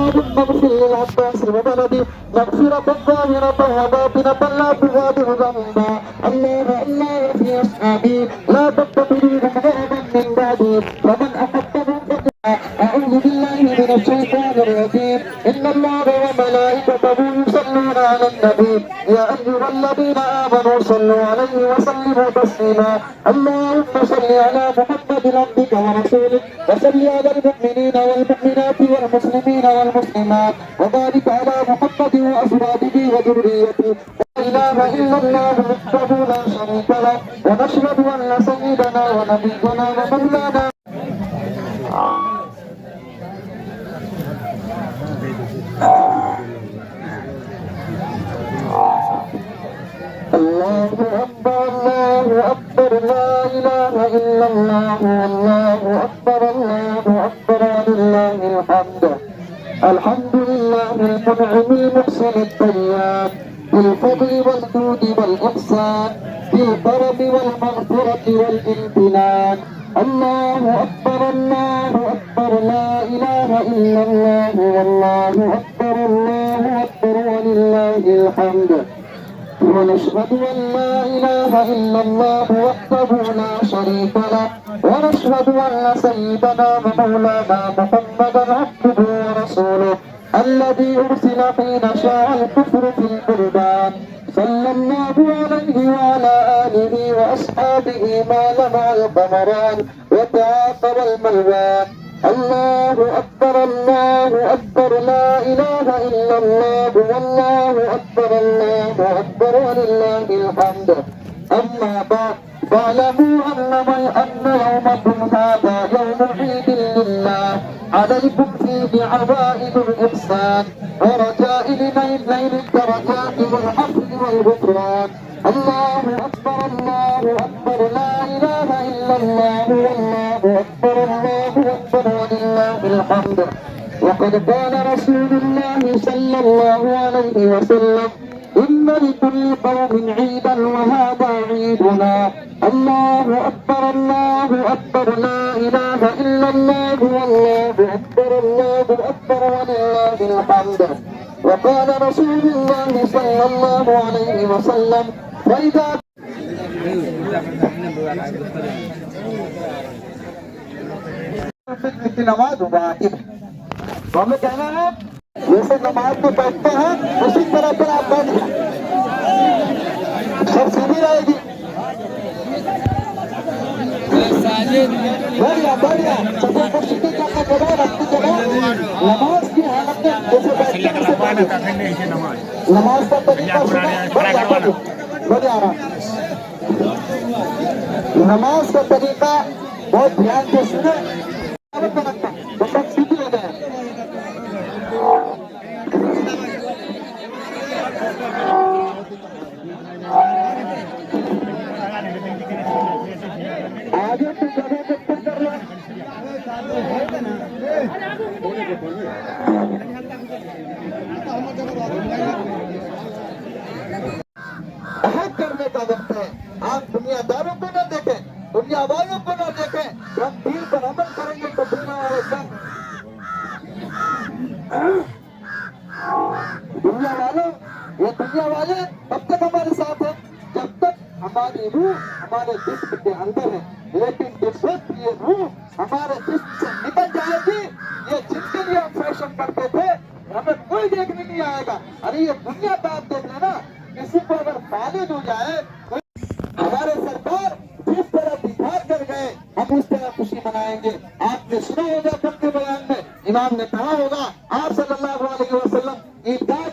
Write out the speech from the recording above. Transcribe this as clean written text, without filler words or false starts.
اللهم اغفر للعباس وبلدي مغفرة ظاهرة وباطنة لا تغادر ذنبا. الله في أصحابي لا تتخذوهم غرضا من بعدي ومن أحبهم أعوذ بالله من الشيطان الرجيم. إن الله وملائكته يصلون على النبي يا أيها الذين آمنوا صلوا عليه وسلموا تسليما. اللهم صل على محمد عبدك ورسولك وصل على المؤمنين والمؤمنات والمسلمين والمسلمات وبارك على محمد وأزواجه وذريته. لا إله إلا الله وحده لا شريك له ونشهد أن سيدنا ونبينا ومولانا الله أكبر الله أكبر لا إله إلا الله الله أكبر ولله الحمد. الحمد لله المنعم المحسن الطيب بالفضل والجود والإحسان بالكرم والمغفرة والامتنان. الله أكبر لا إله إلا الله والله أكبر ولله الحمد. ونشهد أن لا إله إلا الله وحده لا شريك له ونشهد أن سيدنا ومولانا محمدا عبده ورسوله الذي أرسل حين شاع الكفر في البلدان. صلى الله عليه وعلى آله وأصحابه ما لمع القمران وتعاقب الملوان. الله أكبر لا إله إلا الله والله أكبر ولله الحمد. أما بعد فاعلموا أن يومكم هذا يوم عيد لله عليكم فيه عوائد الإحسان ورجاء لنيل الدرجات والحفظ والغفران. الله أكبر لا إله إلا الله والله أكبر ولله الحمد. وقد قال رسول الله صلى الله عليه وسلم إن لكل قوم عيدا وهذا عيدنا. الله أكبر لا إله إلا الله والله أكبر ولله الحمد. وقال رسول الله صلى الله عليه وسلم وإذا नमाज वाजिब है तो हमें कहना है जैसे नमाज को पढ़ते हैं उसी तरह पर आप बैठ जाए सब सीधी रहेगी। बढ़िया सफर को सीधी करने के बाद अपनी जगह नमाज की हालत में जैसे बैठते नमाज का तरीका बढ़िया आराम नमाज का तरीका बहुत ध्यान से सुने तो सब सीधी हो जाए। आगे तो जगह पे कर लो करने का वक्त है। आप दुनियादारों को न देखें दुनिया वालों को न देखें हम दीन पर अमल करेंगे तो दुनिया वाले तब तक हमारे साथ है जब तक हमारी रूह हमारे जिस्म के अंदर है। लेकिन जिस वक्त ये रूह हमारे जिस्म से निकल जाएगी ये जिनके लिए हम फैशन करते थे हमें कोई देखने नहीं आएगा। अरे ये दुनिया का आप देख लेना किसी को अगर फालिद हो जाए हमारे सरकार जिस तरह दिखा कर गए हम उस तरह खुशी मनाएंगे। आपने सुना होगा अपने बयान में इमाम ने कहा होगा आप सल्लल्लाहु अलैहि वसल्लम ईदगाह